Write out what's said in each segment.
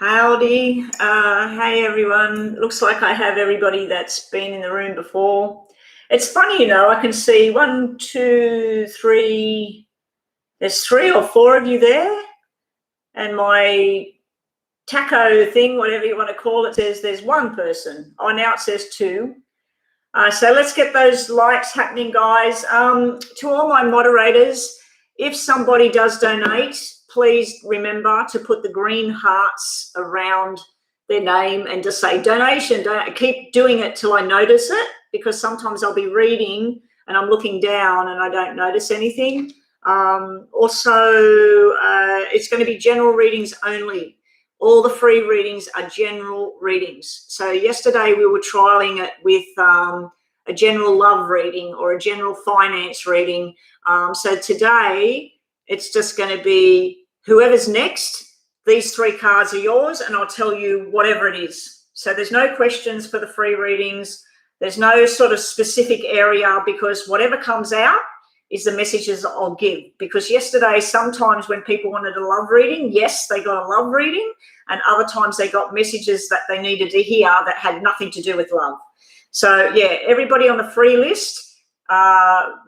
Howdy. Hey, everyone. Looks like I have everybody that's been in the room before. It's funny, I can see 1, 2, 3. There's 3 or 4 of you there. And my taco thing, whatever you want to call it, says there's 1 person. Oh, now it says 2. So let's get those likes happening, guys. To all my moderators, if somebody does donate, please remember to put the green hearts around their name and just say donation. Keep doing it till I notice it, because sometimes I'll be reading and I'm looking down and I don't notice anything. Also, it's going to be general readings only. All the free readings are general readings. So yesterday we were trialing it with a general love reading or a general finance reading. So today it's just going to be whoever's next. These 3 cards are yours and I'll tell you whatever it is. So there's no questions for the free readings. There's no sort of specific area, because whatever comes out is the messages I'll give. Because yesterday, sometimes when people wanted a love reading, yes, they got a love reading, and other times they got messages that they needed to hear that had nothing to do with love. So yeah, everybody on the free list,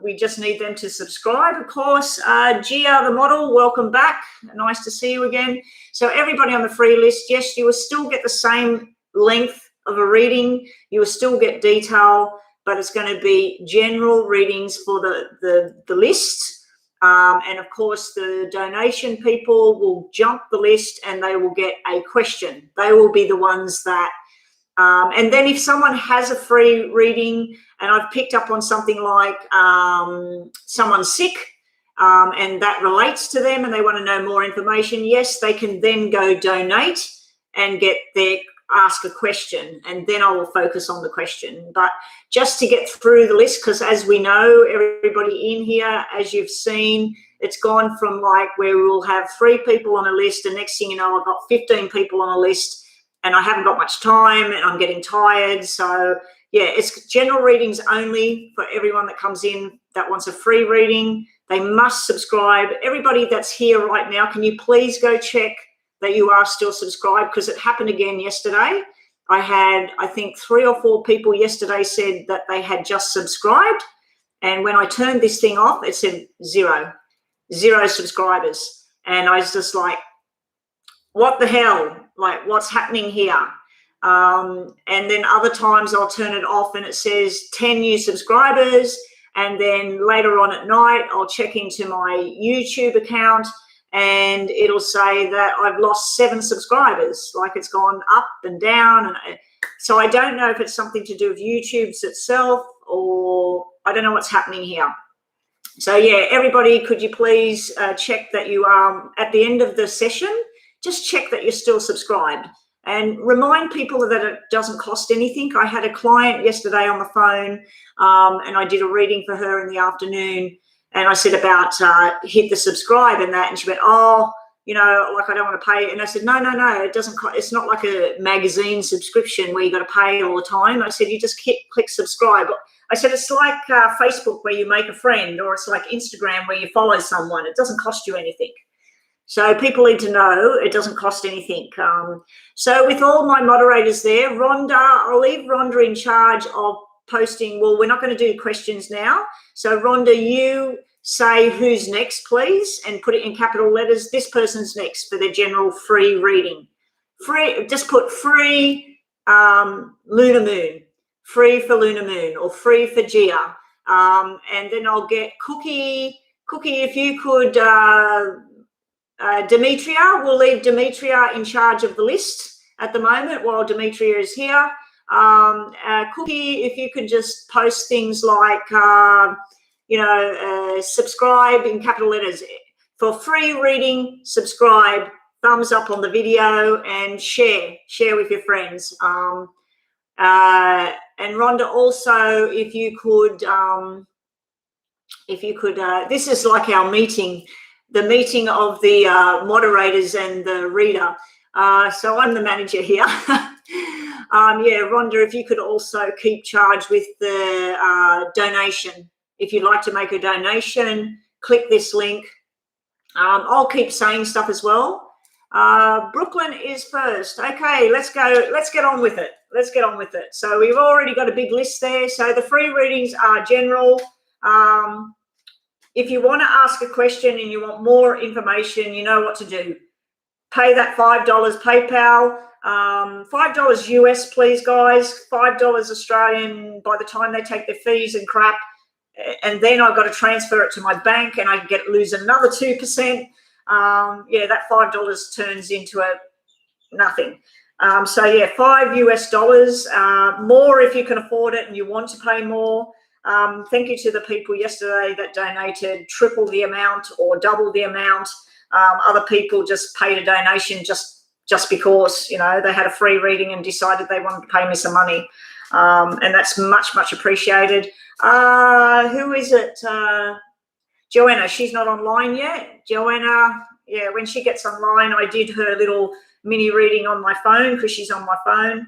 we just need them to subscribe, of course. Gia, the model, welcome back. Nice to see you again. So everybody on the free list, yes, you will still get the same length of a reading. You will still get detail, but it's going to be general readings for the list. And of course, the donation people will jump the list and they will get a question. They will be the ones that, and then if someone has a free reading and I've picked up on something like someone's sick and that relates to them and they want to know more information, yes, they can then go donate and get their ask a question, and then I will focus on the question. But just to get through the list, because as we know, everybody in here, as you've seen, it's gone from like where we'll have 3 people on a list, and next thing you know, I've got 15 people on a list and I haven't got much time and I'm getting tired. So yeah, it's general readings only for everyone that comes in that wants a free reading. They must subscribe. Everybody that's here right now, can you please go check that you are still subscribed, because it happened again yesterday. I had, I think, 3 or 4 people yesterday said that they had just subscribed, and when I turned this thing off, it said 0 subscribers, and I was just like, what the hell? Like, what's happening here? And then other times I'll turn it off and it says 10 new subscribers, and then later on at night I'll check into my YouTube account and it'll say that I've lost 7 subscribers, like it's gone up and down. And so I don't know if it's something to do with YouTube's itself, or I don't know what's happening here. So yeah, everybody, could you please check that you are, at the end of the session, just check that you're still subscribed, and remind people that it doesn't cost anything. I had a client yesterday on the phone and I did a reading for her in the afternoon. And I said about hit the subscribe and that, and she went, oh, like I don't want to pay. And I said, no, it doesn't. It's not like a magazine subscription where you got to pay all the time. I said, you just click subscribe. I said, it's like Facebook where you make a friend, or it's like Instagram where you follow someone. It doesn't cost you anything. So people need to know it doesn't cost anything. So with all my moderators there, Rhonda, I'll leave Rhonda in charge of posting. Well, we're not going to do questions now. So Rhonda, you say who's next, please, and put it in capital letters. This person's next for their general free reading. Free, just put free Lunar Moon, free for Lunar Moon, or free for Gia. And then I'll get Cookie, if you could, Demetria, we'll leave Demetria in charge of the list at the moment while Demetria is here. Cookie, if you could just post things like, subscribe in capital letters. For free reading, subscribe, thumbs up on the video, and share with your friends. And Rhonda, also, if you could, this is like our meeting, the meeting of the moderators and the reader. So I'm the manager here. Yeah, Rhonda, if you could also keep charge with the donation. If you'd like to make a donation, click this link. I'll keep saying stuff as well. Brooklyn is first. Okay, let's go. Let's get on with it. Let's get on with it. So we've already got a big list there. So the free readings are general. If you want to ask a question and you want more information, you know what to do. Pay that $5 PayPal. $5 US, please, guys. $5 Australian by the time they take their fees and crap. And then I've got to transfer it to my bank and I lose another 2%. Yeah, that $5 turns into nothing. So yeah, $5 US, more if you can afford it and you want to pay more. Thank you to the people yesterday that donated triple the amount or double the amount. Other people just paid a donation just because, you know, they had a free reading and decided they wanted to pay me some money. And that's much, much appreciated. Who is it? Joanna, she's not online yet. Joanna, yeah, when she gets online, I did her little mini reading on my phone because she's on my phone.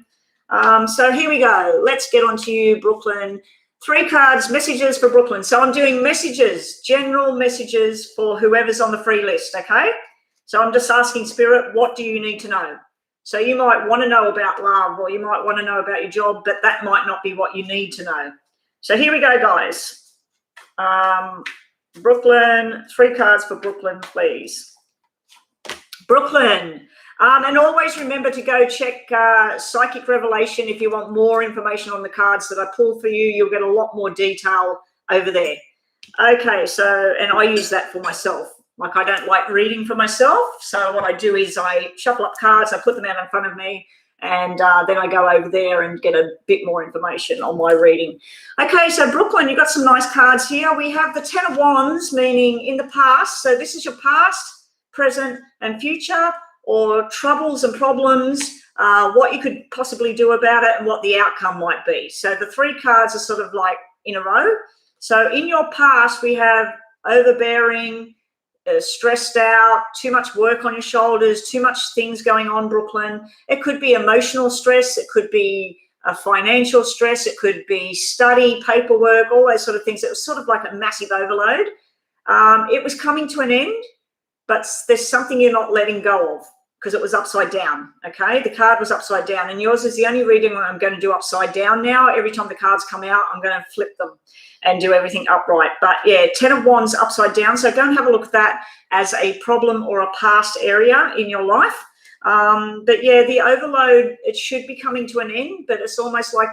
So here we go. Let's get on to you, Brooklyn. 3 cards, messages for Brooklyn. So I'm doing messages, general messages for whoever's on the free list, okay? So I'm just asking Spirit, what do you need to know? So you might want to know about love or you might want to know about your job, but that might not be what you need to know. So here we go, guys. Brooklyn, 3 cards for Brooklyn, please. Brooklyn. And always remember to go check Psychic Revelation if you want more information on the cards that I pull for you. You'll get a lot more detail over there. Okay, so, and I use that for myself. Like, I don't like reading for myself. So what I do is I shuffle up cards, I put them out in front of me, and then I go over there and get a bit more information on my reading. Okay, so Brooklyn, you've got some nice cards here. We have the 10 of Wands, meaning in the past. So this is your past, present, and future, or troubles and problems, what you could possibly do about it and what the outcome might be. So the 3 cards are sort of like in a row. So in your past, we have overbearing, stressed out, too much work on your shoulders, too much things going on, Brooklyn. It could be emotional stress. It could be a financial stress. It could be study, paperwork, all those sort of things. It was sort of like a massive overload. It was coming to an end, but there's something you're not letting go of because it was upside down, okay? The card was upside down, and yours is the only reading I'm going to do upside down now. Every time the cards come out, I'm going to flip them and do everything upright. But yeah, 10 of Wands upside down. So go and have a look at that as a problem or a past area in your life. But yeah, the overload, it should be coming to an end, but it's almost like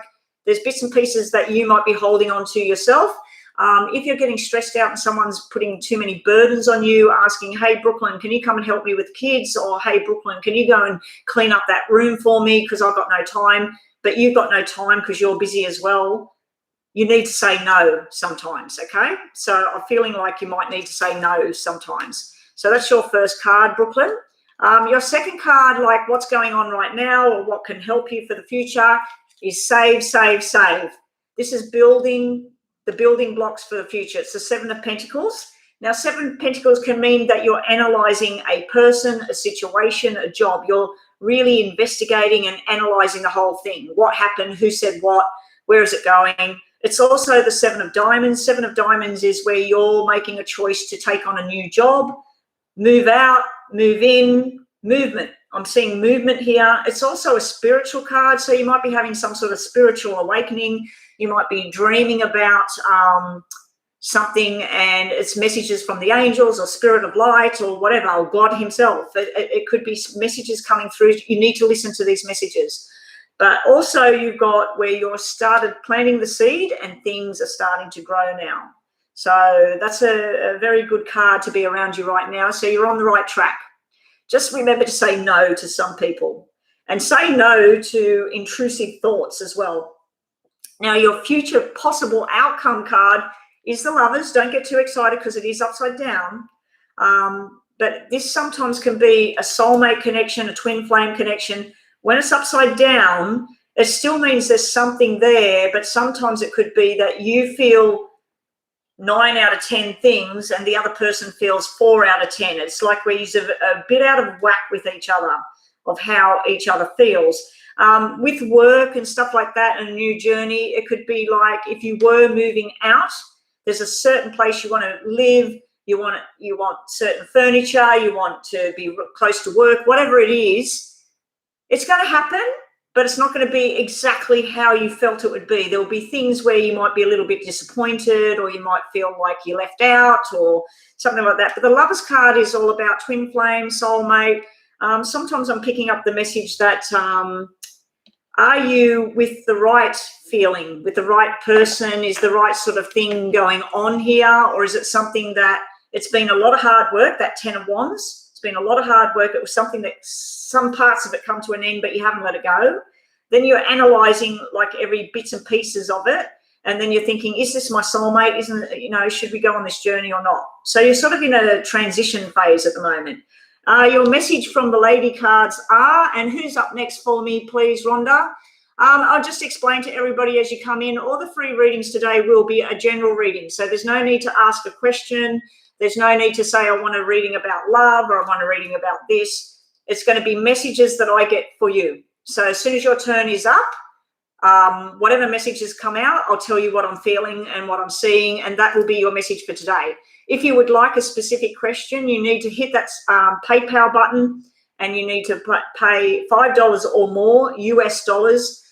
there's bits and pieces that you might be holding on to yourself. If you're getting stressed out and someone's putting too many burdens on you, asking, hey, Brooklyn, can you come and help me with kids? Or, hey, Brooklyn, can you go and clean up that room for me because I've got no time? But you've got no time because you're busy as well. You need to say no sometimes, okay? So I'm feeling like you might need to say no sometimes. So that's your first card, Brooklyn. Your second card, like what's going on right now or what can help you for the future, is save, save, save. This is building the building blocks for the future. It's the 7 of Pentacles. Now, 7 of Pentacles can mean that you're analyzing a person, a situation, a job. You're really investigating and analyzing the whole thing. What happened? Who said what? Where is it going? It's also the 7 of Diamonds. 7 of Diamonds is where you're making a choice to take on a new job, move out, move in, movement. I'm seeing movement here. It's also a spiritual card, so you might be having some sort of spiritual awakening. You might be dreaming about something and it's messages from the angels or spirit of light or whatever, or God himself. It could be messages coming through. You need to listen to these messages. But also you've got where you're started planting the seed and things are starting to grow now. So that's a very good card to be around you right now. So you're on the right track. Just remember to say no to some people and say no to intrusive thoughts as well. Now, your future possible outcome card is the Lovers. Don't get too excited because it is upside down. But this sometimes can be a soulmate connection, a twin flame connection. When it's upside down, it still means there's something there, but sometimes it could be that you feel 9 out of 10 things and the other person feels 4 out of 10. It's like we're a bit out of whack with each other of how each other feels. With work and stuff like that and a new journey, it could be like if you were moving out, there's a certain place you want to live, you want certain furniture, you want to be close to work, whatever it is, it's going to happen, but it's not going to be exactly how you felt it would be. There will be things where you might be a little bit disappointed, or you might feel like you left out or something like that. But the Lovers card is all about twin flame, soulmate. Sometimes I'm picking up the message that are you with the right feeling, with the right person? Is the right sort of thing going on here? Or is it something that it's been a lot of hard work, that 10 of Wands? It's been a lot of hard work. It was something that some parts of it come to an end, but you haven't let it go. Then you're analysing like every bits and pieces of it. And then you're thinking, is this my soulmate? Should we go on this journey or not? So you're sort of in a transition phase at the moment. Your message from the lady cards are, and who's up next for me, please, Rhonda? I'll just explain to everybody as you come in, all the free readings today will be a general reading. So there's no need to ask a question. There's no need to say, I want a reading about love, or I want a reading about this. It's going to be messages that I get for you. So as soon as your turn is up, whatever messages come out, I'll tell you what I'm feeling and what I'm seeing, and that will be your message for today. If you would like a specific question, you need to hit that PayPal button, and you need to pay $5 or more US dollars.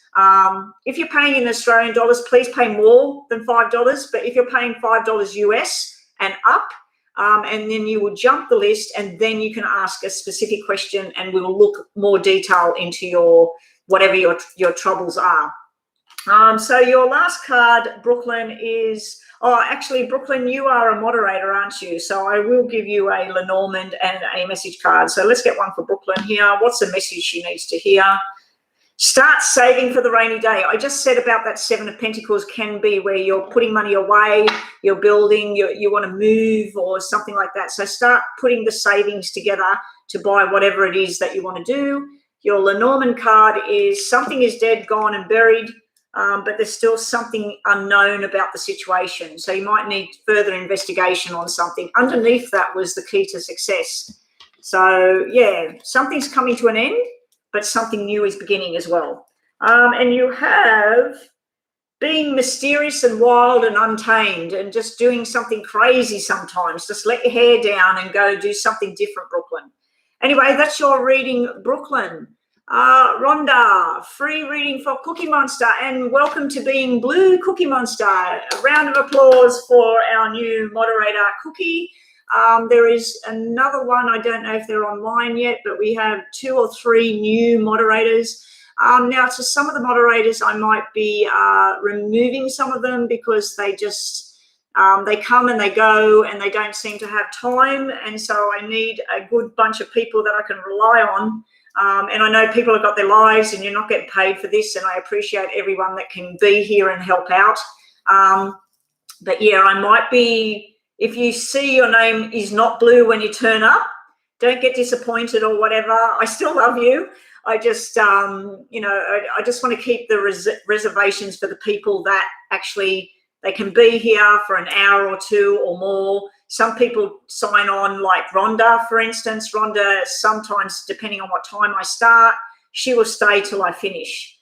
If you're paying in Australian dollars, please pay more than $5. But if you're paying $5 US and up, and then you will jump the list, and then you can ask a specific question, and we will look more detail into your whatever your troubles are. So your last card, Brooklyn, is, actually, Brooklyn, you are a moderator, aren't you? So I will give you a Lenormand and a message card. So let's get one for Brooklyn here. What's the message she needs to hear? Start saving for the rainy day. I just said about that 7 of Pentacles can be where you're putting money away, you're building, you want to move or something like that. So start putting the savings together to buy whatever it is that you want to do. Your Lenormand card is something is dead, gone and buried, but there's still something unknown about the situation. So you might need further investigation on something. Underneath that was the key to success. So, yeah, something's coming to an end, but something new is beginning as well. And you have being mysterious and wild and untamed and just doing something crazy sometimes. Just let your hair down and go do something different, Brooklyn. Anyway, that's your reading, Brooklyn. Rhonda, free reading for Cookie Monster, and welcome to Being Blue, Cookie Monster. A round of applause for our new moderator, Cookie. There is another one. I don't know if they're online yet, but we have 2 or 3 new moderators. Now, to some of the moderators, I might be removing some of them because they just they come and they go and they don't seem to have time. And so I need a good bunch of people that I can rely on. And I know people have got their lives and you're not getting paid for this, and I appreciate everyone that can be here and help out. But yeah, I might be, if you see your name is not blue when you turn up, don't get disappointed or whatever. I still love you. I just, I just want to keep the reservations for the people that actually, they can be here for an hour or 2 or more. Some people sign on, like Rhonda, for instance. Rhonda, sometimes, depending on what time I start, she will stay till I finish.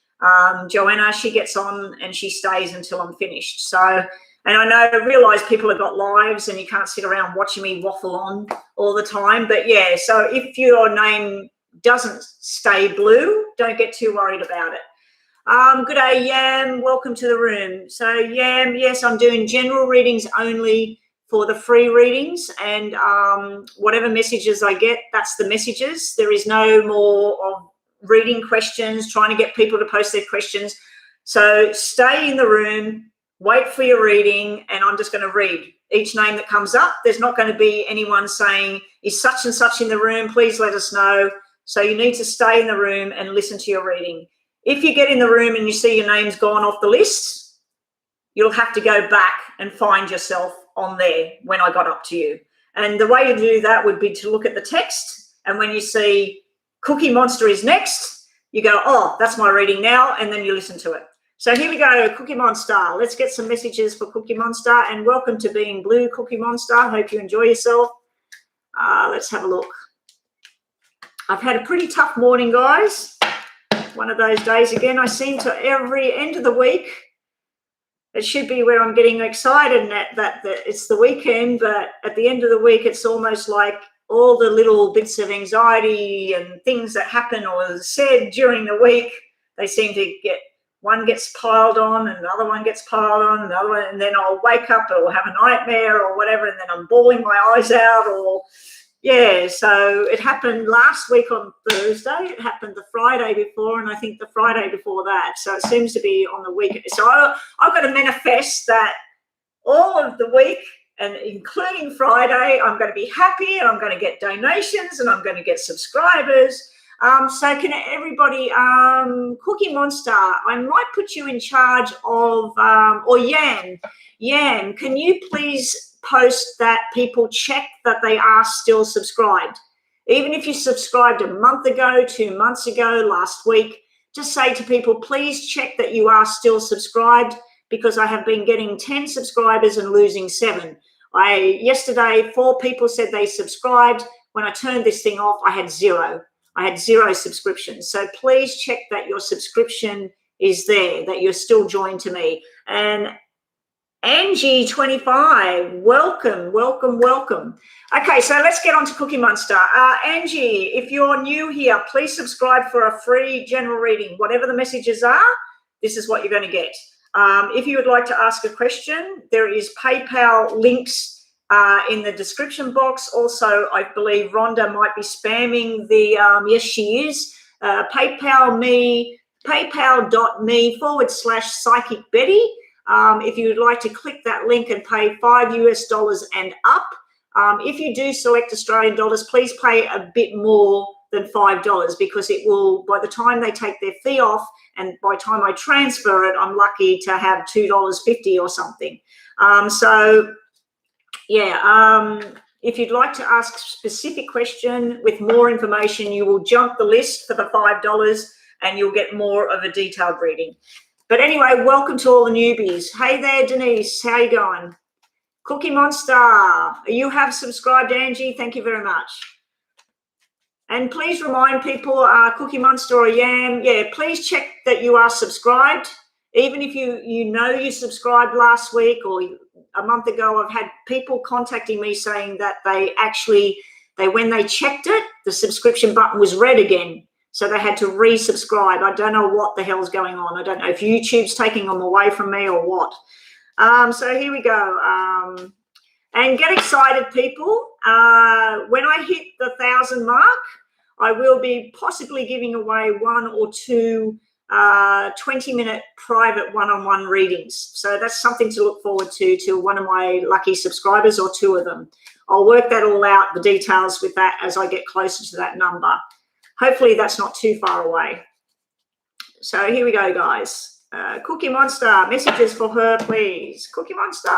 Joanna, she gets on and she stays until I'm finished. So, and I realise people have got lives and you can't sit around watching me waffle on all the time. But yeah, so if your name doesn't stay blue, don't get too worried about it. Good day, Yam. Welcome to the room. So, Yam, yes, I'm doing general readings only for the free readings, and whatever messages I get, that's the messages. There is no more of reading questions, trying to get people to post their questions. So stay in the room, wait for your reading, and I'm just going to read each name that comes up. There's not going to be anyone saying, is such and such in the room? Please let us know. So you need to stay in the room and listen to your reading. If you get in the room and you see your name's gone off the list, you'll have to go back and find yourself on there when I got up to you. And the way to do that would be to look at the text, and when you see Cookie Monster is next, you go, oh, that's my reading now, and then you listen to it. So here we go, Cookie Monster. Let's get some messages for Cookie Monster, and welcome to Being Blue, Cookie Monster. Hope you enjoy yourself. Let's have a look. I've had a pretty tough morning, guys. One of those days again. I seem to, every end of the week, It should be where I'm getting excited that it's the weekend, but at the end of the week, it's almost like all the little bits of anxiety and things that happen or said during the week, they seem to get, one gets piled on and another one gets piled on, another one, and then I'll wake up or have a nightmare or whatever, and then I'm bawling my eyes out or, yeah. So it happened last week on Thursday, it happened the Friday before, and I think the Friday before that. So it seems to be on the weekend. So I've got to manifest that all of the week, and including Friday, I'm going to be happy and I'm going to get donations and I'm going to get subscribers. So can everybody, Cookie Monster, I might put you in charge of, or Yam, can you please post that people check that they are still subscribed? Even if you subscribed a month ago, 2 months ago, last week, just say to people, please check that you are still subscribed, because I have been getting 10 subscribers and losing 7. Yesterday, 4 people said they subscribed. When I turned this thing off, I had 0. I had 0 subscriptions. So please check that your subscription is there, that you're still joined to me. And Angie25, welcome. Okay, so let's get on to Cookie Monster. Angie, if you're new here, please subscribe for a free general reading. Whatever the messages are, this is what you're going to get. If you would like to ask a question, there is PayPal links in the description box. Also, I believe Rhonda might be spamming the, yes, she is, paypal.me/Psychic Betty. If you would like to click that link and pay $5 and up. If you do select Australian dollars, please pay a bit more than $5, because it will, by the time they take their fee off and by the time I transfer it, I'm lucky to have $2.50 or something. If you'd like to ask a specific question with more information, you will jump the list for the $5 and you'll get more of a detailed reading. But anyway, welcome to all the newbies. Hey there, Denise. How you going? Cookie Monster, you have subscribed, Angie. Thank you very much. And please remind people, Cookie Monster or Yam, please check that you are subscribed. Even if you know you subscribed last week or a month ago, I've had people contacting me saying that when they checked it, the subscription button was red again. So they had to resubscribe. I don't know what the hell's going on. I don't know if YouTube's taking them away from me or what. So here we go. And get excited, people. When I hit the 1,000 mark, I will be possibly giving away 1 or 2 20-minute private one-on-one readings. So that's something to look forward to one of my lucky subscribers or 2 of them. I'll work that all out, the details with that, as I get closer to that number. Hopefully that's not too far away. So here we go, guys. Cookie Monster, messages for her, please. Cookie Monster.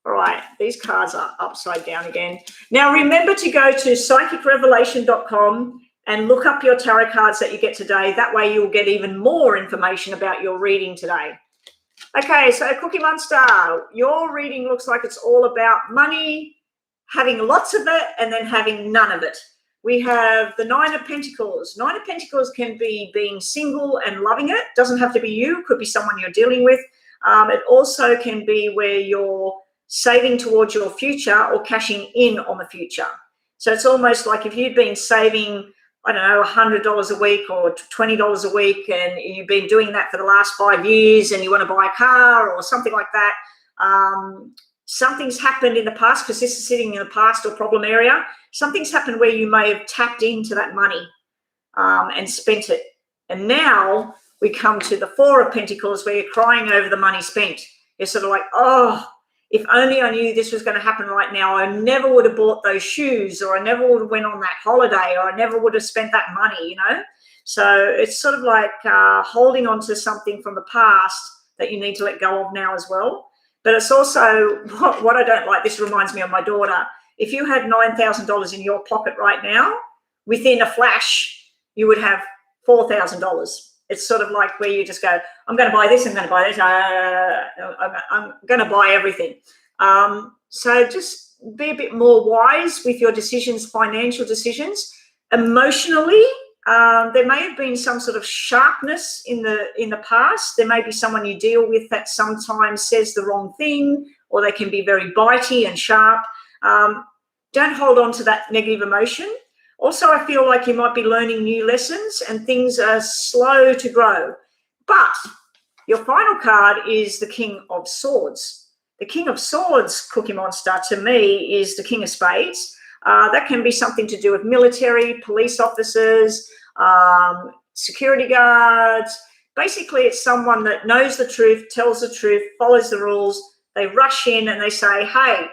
All right, these cards are upside down again. Now, remember to go to psychicrevelation.com and look up your tarot cards that you get today. That way you'll get even more information about your reading today. Okay, so Cookie Monster, your reading looks like it's all about money, having lots of it, and then having none of it. We have the 9 of Pentacles. 9 of Pentacles can be being single and loving it. Doesn't have to be you. Could be someone you're dealing with. It also can be where you're saving towards your future or cashing in on the future. So it's almost like if you've been saving, I don't know, $100 a week or $20 a week, and you've been doing that for the last 5 years and you want to buy a car or something like that. Something's happened in the past, because this is sitting in the past or problem area. Something's happened where you may have tapped into that money and spent it. And now we come to the 4 of Pentacles, where you're crying over the money spent. You're sort of like, oh, if only I knew this was going to happen right now, I never would have bought those shoes, or I never would have went on that holiday, or I never would have spent that money, you know? So it's sort of like holding on to something from the past that you need to let go of now as well. But it's also what I don't like. This reminds me of my daughter. If you had $9,000 in your pocket right now, within a flash, you would have $4,000. It's sort of like where you just go, I'm going to buy this, I'm going to buy this, I'm going to buy everything. So just be a bit more wise with your decisions, financial decisions. Emotionally, There may have been some sort of sharpness in the past. There may be someone you deal with that sometimes says the wrong thing, or they can be very bitey and sharp. Don't hold on to that negative emotion. Also, I feel like you might be learning new lessons and things are slow to grow. But your final card is the King of Swords. The King of Swords, Cookie Monster, to me is the King of Spades. That can be something to do with military, police officers, security guards. Basically, it's someone that knows the truth, tells the truth, follows the rules. They rush in and they say, hey,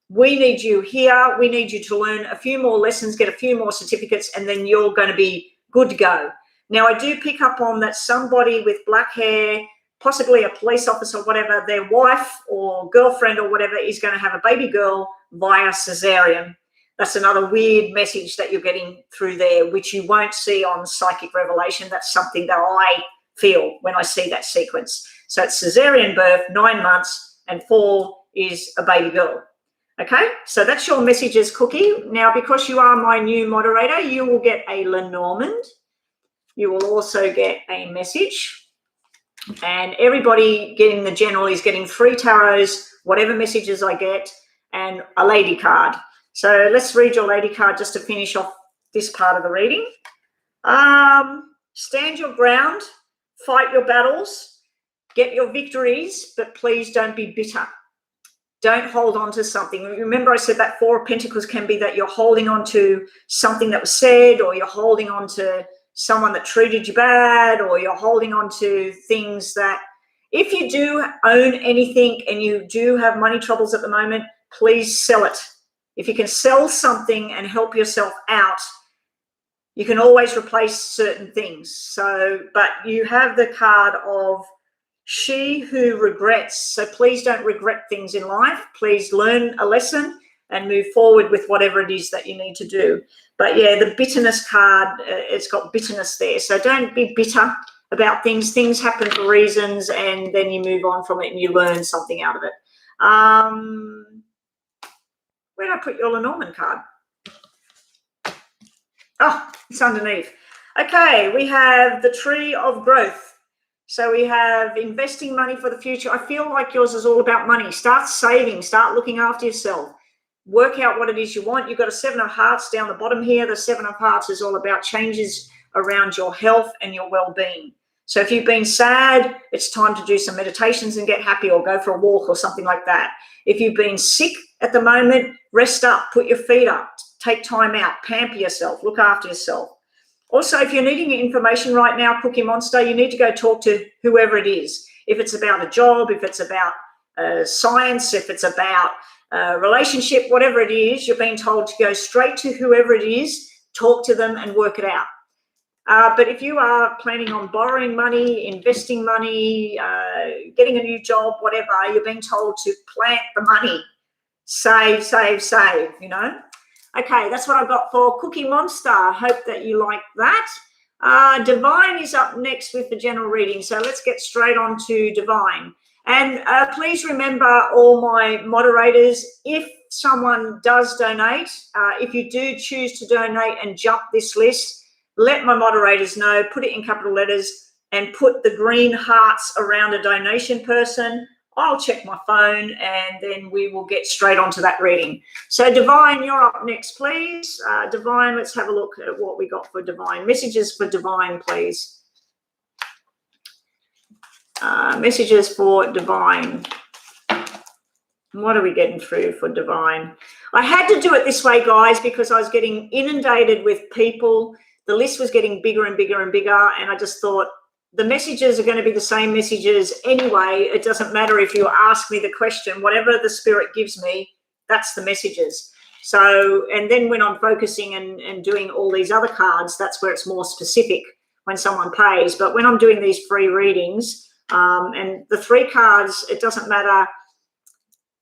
we need you here. We need you to learn a few more lessons, get a few more certificates, and then you're going to be good to go. Now, I do pick up on that somebody with black hair, possibly a police officer, whatever, their wife or girlfriend or whatever is going to have a baby girl via cesarean. That's another weird message that you're getting through there, which you won't see on Psychic Revelation. That's something that I feel when I see that sequence. So it's cesarean birth, 9 months, and 4 is a baby girl. Okay, so that's your messages, Cookie. Now, because you are my new moderator, you will get a Lenormand. You will also get a message. And everybody getting the general is getting 3 tarots, whatever messages I get, and a lady card. So let's read your lady card just to finish off this part of the reading. Stand your ground, fight your battles, get your victories, but please don't be bitter. Don't hold on to something. Remember I said that 4 of Pentacles can be that you're holding on to something that was said, or you're holding on to someone that treated you bad, or you're holding on to things that, if you do own anything and you do have money troubles at the moment, please sell it. If you can sell something and help yourself out, you can always replace certain things. So, but you have the card of she who regrets. So please don't regret things in life. Please learn a lesson and move forward with whatever it is that you need to do. But yeah, the bitterness card, it's got bitterness there. So don't be bitter about things. Things happen for reasons, and then you move on from it and you learn something out of it. Where did I put your Lenormand card? Oh, it's underneath. Okay, we have the Tree of Growth. So we have investing money for the future. I feel like yours is all about money. Start saving, start looking after yourself. Work out what it is you want. You've got a 7 of Hearts down the bottom here. The 7 of Hearts is all about changes around your health and your well-being. So if you've been sad, it's time to do some meditations and get happy, or go for a walk or something like that. If you've been sick at the moment, rest up, put your feet up, take time out, pamper yourself, look after yourself. Also, if you're needing information right now, Cookie Monster, you need to go talk to whoever it is. If it's about a job, if it's about science, if it's about a relationship, whatever it is, you're being told to go straight to whoever it is, talk to them and work it out. But if you are planning on borrowing money, investing money, getting a new job, whatever, you're being told to plant the money. Save, save, save, you know. Okay, that's what I've got for Cookie Monster. Hope that you like that. Divine is up next with the general reading. So let's get straight on to Divine. And please remember, all my moderators, if someone does donate, if you do choose to donate and jump this list, let my moderators know, put it in capital letters and put the green hearts around a donation person. I'll check my phone and then we will get straight onto that reading. So Divine, you're up next, please. Divine, let's have a look at what we got for Divine. Messages for Divine, please. Messages for Divine. What are we getting through for Divine? I had to do it this way, guys, because I was getting inundated with people. The list was getting bigger and bigger and bigger, and I just thought, the messages are going to be the same messages anyway. It doesn't matter if you ask me the question, whatever the spirit gives me, that's the messages. So, and then when I'm focusing and doing all these other cards, that's where it's more specific when someone pays. But when I'm doing these free readings, and the 3 cards, it doesn't matter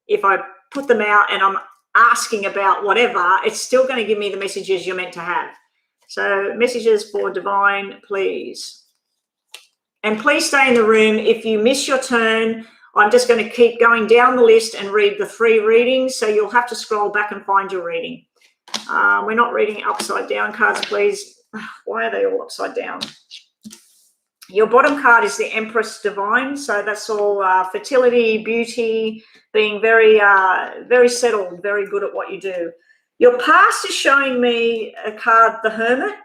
if I put them out and I'm asking about whatever, it's still going to give me the messages you're meant to have. So messages for Divine, please. And please stay in the room. If you miss your turn, I'm just going to keep going down the list and read the 3 readings. So you'll have to scroll back and find your reading. We're not reading upside down cards, please. Why are they all upside down? Your bottom card is the Empress Divine. So that's all fertility, beauty, being very, very settled, very good at what you do. Your past is showing me a card, the Hermit,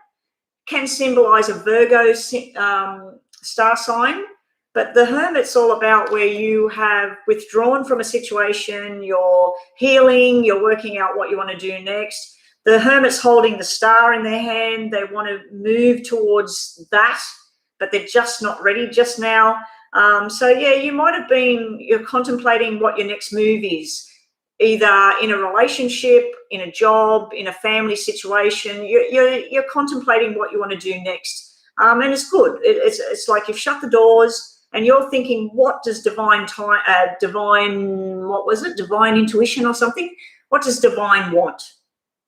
can symbolize a Virgo star sign. But the Hermit's all about where you have withdrawn from a situation, you're healing, you're working out what you want to do next. The Hermit's holding the star in their hand. They want to move towards that, but they're just not ready just now. So, yeah, you might have been, you're contemplating what your next move is, either in a relationship, in a job, in a family situation. You're contemplating what you want to do next. And it's good. It's like you've shut the doors and you're thinking, what does divine intuition or something? What does divine want?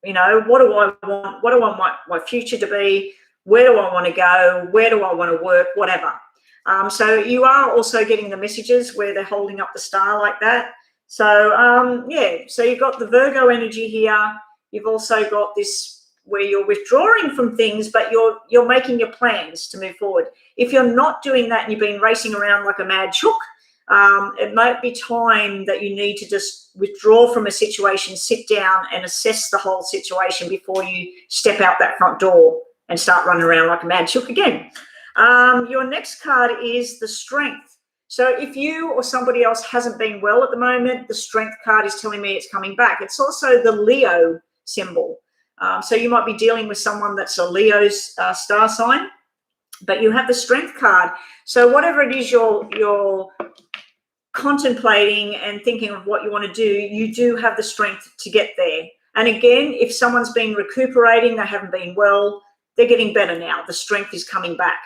You know, what do I want? What do I want my future to be? Where do I want to go? Where do I want to work? Whatever. So you are also getting the messages where they're holding up the star like that. So, yeah, so you've got the Virgo energy here. You've also got this where you're withdrawing from things, but you're making your plans to move forward. If you're not doing that and you've been racing around like a mad chook, it might be time that you need to just withdraw from a situation, sit down and assess the whole situation before you step out that front door and start running around like a mad chook again. Your next card is the Strength. So if you or somebody else hasn't been well at the moment, the Strength card is telling me it's coming back. It's also the Leo symbol. So you might be dealing with someone that's a Leo's star sign, but you have the Strength card. So whatever it is you're contemplating and thinking of what you want to do, you do have the strength to get there. And again, if someone's been recuperating, they haven't been well, they're getting better now. The strength is coming back.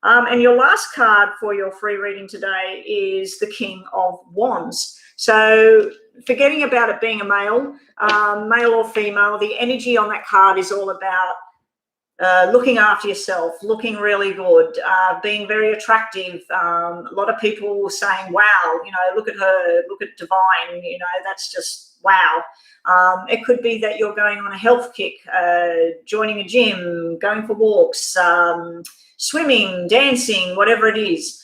And your last card for your free reading today is the King of Wands. So forgetting about it being a male or female, the energy on that card is all about looking after yourself, looking really good, being very attractive. A lot of people saying, wow, you know, look at her, look at Divine, you know, that's just wow. It could be that you're going on a health kick, joining a gym, going for walks, swimming, dancing, whatever it is.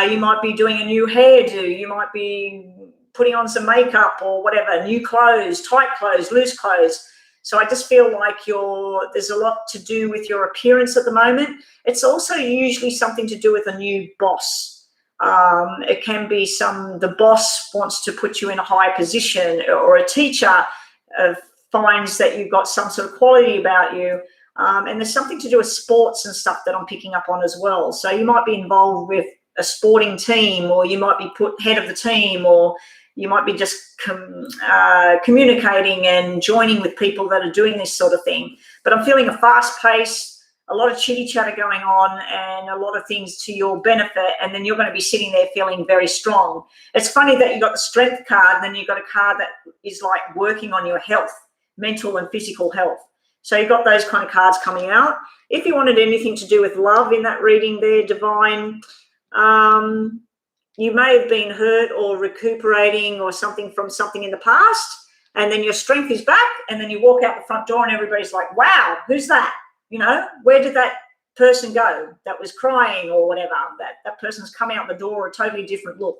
You might be doing a new hairdo. You might be putting on some makeup or whatever, new clothes, tight clothes, loose clothes. So I just feel like there's a lot to do with your appearance at the moment. It's also usually something to do with a new boss. It can be the boss wants to put you in a high position, or a teacher finds that you've got some sort of quality about you. And there's something to do with sports and stuff that I'm picking up on as well. So you might be involved with a sporting team, or you might be put head of the team, or you might be just communicating and joining with people that are doing this sort of thing. But I'm feeling a fast pace, a lot of chitty chatter going on, and a lot of things to your benefit. And then you're going to be sitting there feeling very strong. It's funny that you got the Strength card, and then you've got a card that is like working on your health, mental and physical health. So you've got those kind of cards coming out. If you wanted anything to do with love in that reading there, Divine, you may have been hurt or recuperating or something from something in the past, and then your strength is back, and then you walk out the front door and everybody's like, wow, who's that? You know, where did that person go that was crying or whatever? That person's come out the door a totally different look.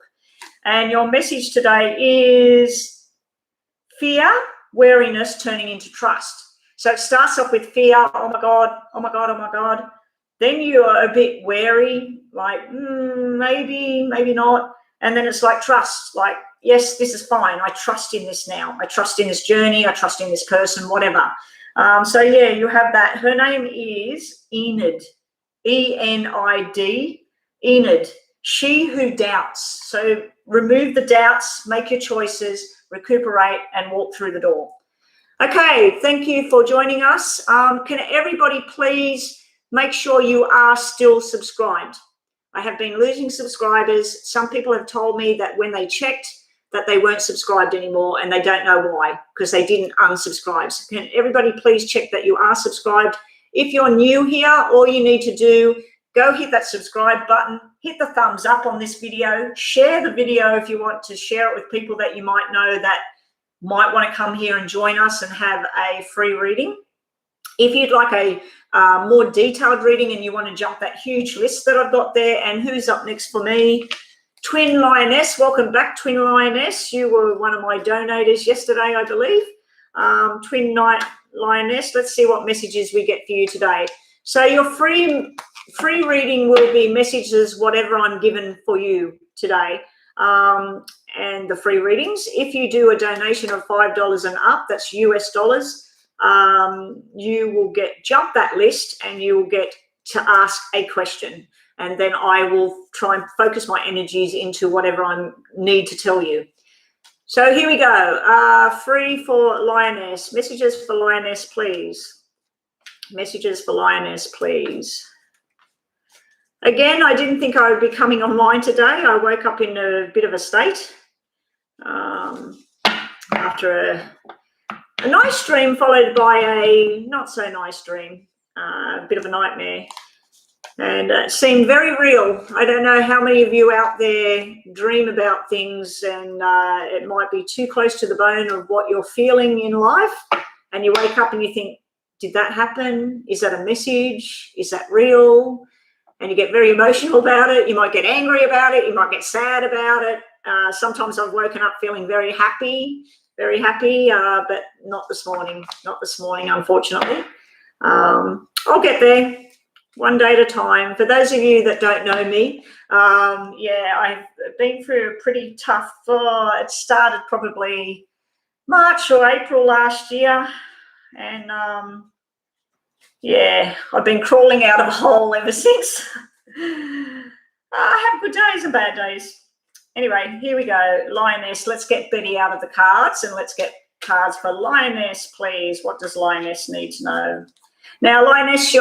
And your message today is fear, wariness turning into trust. So it starts off with fear, oh my God, oh my God, oh my God. Then you are a bit wary, like maybe, maybe not. And then it's like trust, like, yes, this is fine. I trust in this now. I trust in this journey. I trust in this person, whatever. So, yeah, you have that. Her name is Enid, E-N-I-D, Enid, she who doubts. So remove the doubts, make your choices, recuperate, and walk through the door. Okay, thank you for joining us. Can everybody please make sure you are still subscribed? I have been losing subscribers. Some people have told me that when they checked that they weren't subscribed anymore, and they don't know why, because they didn't unsubscribe. So can everybody please check that you are subscribed? If you're new here, all you need to do, go hit that subscribe button, hit the thumbs up on this video, share the video if you want to share it with people that you might know that might want to come here and join us and have a free reading. If you'd like a more detailed reading and you want to jump that huge list that I've got there. And who's up next for me? Twin Lioness. Welcome back, Twin Lioness. You were one of my donators yesterday, I believe. Twin Lioness. Let's see what messages we get for you today. So your free reading will be messages, whatever I'm given for you today. And the free readings. If you do a donation of $5 and up, that's US dollars, you will jump that list and you will get to ask a question. And then I will try and focus my energies into whatever I need to tell you. So here we go. Free for Lioness. Messages for Lioness, please. Messages for Lioness, please. Again, I didn't think I would be coming online today. I woke up in a bit of a state after a nice dream followed by a not so nice dream, a bit of a nightmare. And it seemed very real. I don't know how many of you out there dream about things and it might be too close to the bone of what you're feeling in life. And you wake up and you think, did that happen? Is that a message? Is that real? And you get very emotional about it. You might get angry about it. You might get sad about it. Sometimes I've woken up feeling very happy, but not this morning. Not this morning, unfortunately. I'll get there. One day at a time. For those of you that don't know me, I've been through a pretty tough, it started probably March or April last year. And I've been crawling out of a hole ever since. I have good days and bad days. Anyway, here we go. Lioness, let's get Betty out of the cards and let's get cards for Lioness, please. What does Lioness need to know? Now, Lioness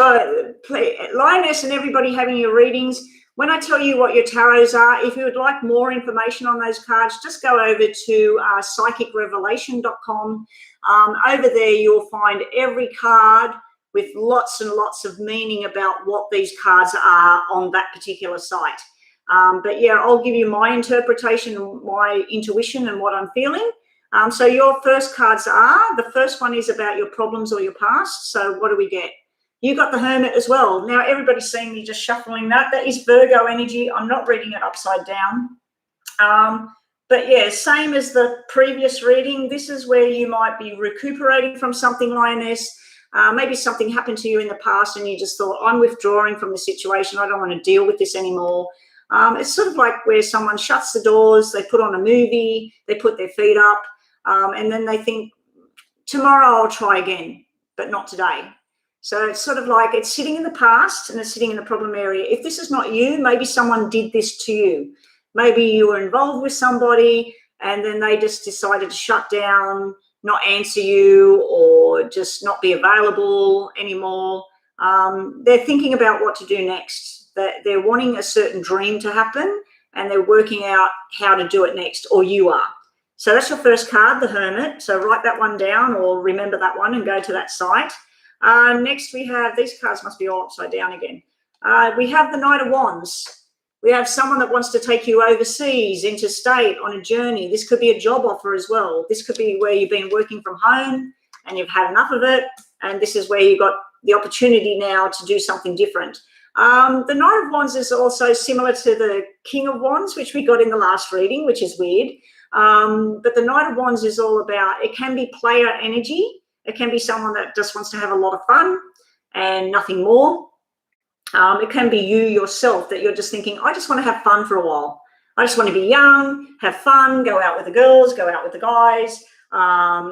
and everybody having your readings, when I tell you what your tarots are, if you would like more information on those cards, just go over to psychicrevelation.com. Over there, you'll find every card with lots and lots of meaning about what these cards are on that particular site. But yeah, I'll give you my interpretation, my intuition and what I'm feeling. So your first cards are, the first one is about your problems or your past. So what do we get? You got the Hermit as well. Now everybody's seeing me just shuffling that. That is Virgo energy. I'm not reading it upside down. But yeah, same as the previous reading. This is where you might be recuperating from something, Lioness. Maybe something happened to you in the past and you just thought, I'm withdrawing from the situation. I don't want to deal with this anymore. It's sort of like where someone shuts the doors, they put on a movie, they put their feet up, and then they think, tomorrow I'll try again, but not today. So it's sort of like it's sitting in the past and it's sitting in the problem area. If this is not you, maybe someone did this to you. Maybe you were involved with somebody and then they just decided to shut down, not answer you, or just not be available anymore. They're thinking about what to do next. They're wanting a certain dream to happen and they're working out how to do it next, or you are. So that's your first card, the Hermit. So write that one down or remember that one and go to that site. Next we have, these cards must be all upside down again. We have the Knight of Wands. We have someone that wants to take you overseas, interstate, on a journey. This could be a job offer as well. This could be where you've been working from home and you've had enough of it. And this is where you got the opportunity now to do something different. The Knight of Wands is also similar to the King of Wands, which we got in the last reading, which is weird. But the Knight of Wands is all about, it can be player energy. It can be someone that just wants to have a lot of fun and nothing more. It can be you yourself that you're just thinking, I just want to have fun for a while. I just want to be young, have fun, go out with the girls, go out with the guys,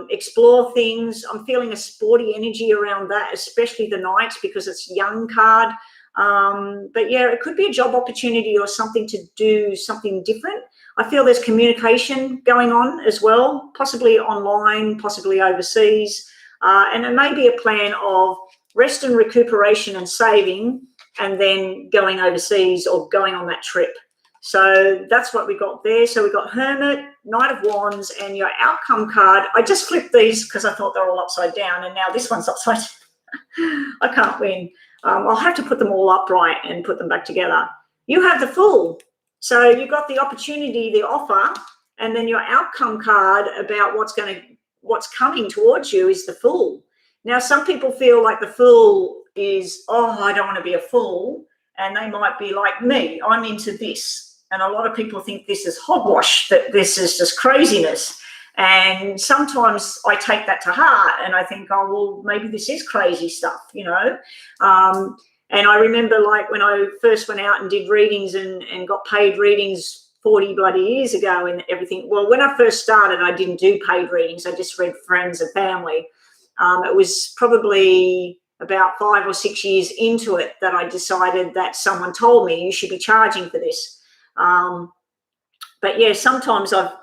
explore things. I'm feeling a sporty energy around that, especially the Knight, because it's young card. But yeah, it could be a job opportunity or something to do something different. I feel there's communication going on as well, possibly online, possibly overseas. And it may be a plan of rest and recuperation and saving and then going overseas or going on that trip. So that's what we got there. So we got Hermit, Knight of Wands, and your outcome card. I just flipped these because I thought they're all upside down, and now this one's upside down. I can't win. I'll have to put them all upright and put them back together. You have the Fool. So you got the opportunity, the offer, and then your outcome card about what's coming towards you is the Fool. Now, some people feel like the Fool is, oh, I don't want to be a fool. And they might be like me, I'm into this. And a lot of people think this is hogwash, that this is just craziness. And sometimes I take that to heart and I think, oh, well, maybe this is crazy stuff, you know. And I remember, like, when I first went out and did readings and got paid readings 40 bloody years ago and everything. Well, when I first started, I didn't do paid readings. I just read friends and family. It was probably about 5 or 6 years into it that I decided that someone told me you should be charging for this. But yeah, sometimes I've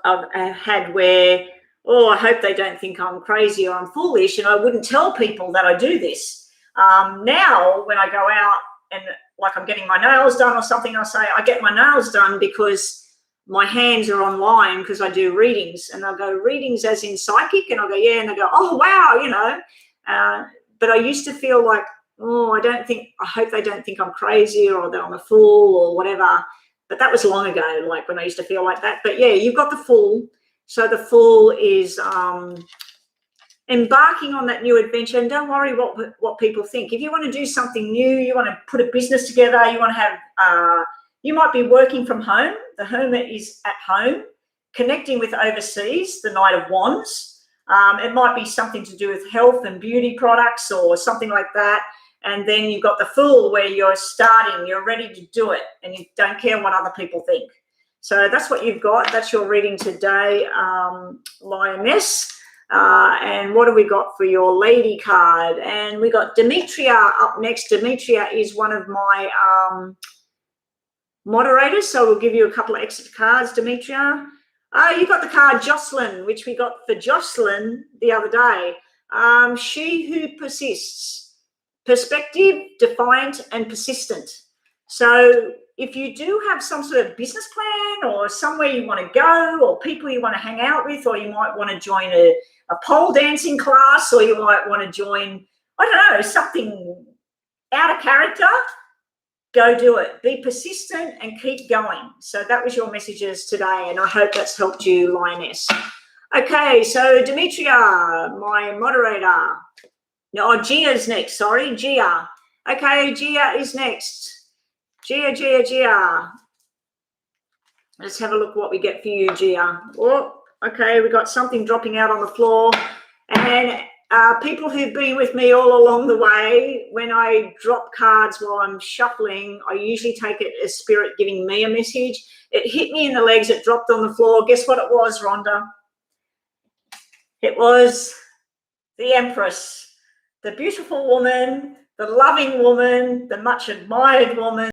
had where, oh, I hope they don't think I'm crazy or I'm foolish, and I wouldn't tell people that I do this. Now, when I go out and, like, I'm getting my nails done or something, I say I get my nails done because my hands are online because I do readings, and they'll go, readings as in psychic, and I'll go, yeah, and they go, oh wow, you know. But I used to feel like, oh, I hope they don't think I'm crazy or that I'm a fool or whatever. But that was long ago, like when I used to feel like that. But yeah, you've got the Fool. So the Fool is embarking on that new adventure, and don't worry what people think. If you want to do something new, you want to put a business together, you want to have, you might be working from home. The Hermit is at home, connecting with overseas, the Knight of Wands. It might be something to do with health and beauty products or something like that. And then you've got the Fool, where you're starting, you're ready to do it, and you don't care what other people think. So that's what you've got. That's your reading today, Lioness. And what have we got for your lady card? And we got Demetria up next. Demetria is one of my moderators, so we'll give you a couple of extra cards, Demetria. You got the card Jocelyn, which we got for Jocelyn the other day. She who persists. Perspective, defiant, and persistent. So if you do have some sort of business plan or somewhere you want to go or people you want to hang out with, or you might want to join a pole dancing class, or you might want to join, I don't know, something out of character, go do it. Be persistent and keep going. So that was your messages today, and I hope that's helped you, Lioness. Okay, so Demetria, my moderator. No, Gia's next. Sorry, Gia. Okay, Gia is next. Gia. Let's have a look what we get for you, Gia. Oh, okay, we got something dropping out on the floor. And people who've been with me all along the way, when I drop cards while I'm shuffling, I usually take it as spirit giving me a message. It hit me in the legs. It dropped on the floor. Guess what it was, Rhonda? It was the Empress. The beautiful woman, the loving woman, the much admired woman.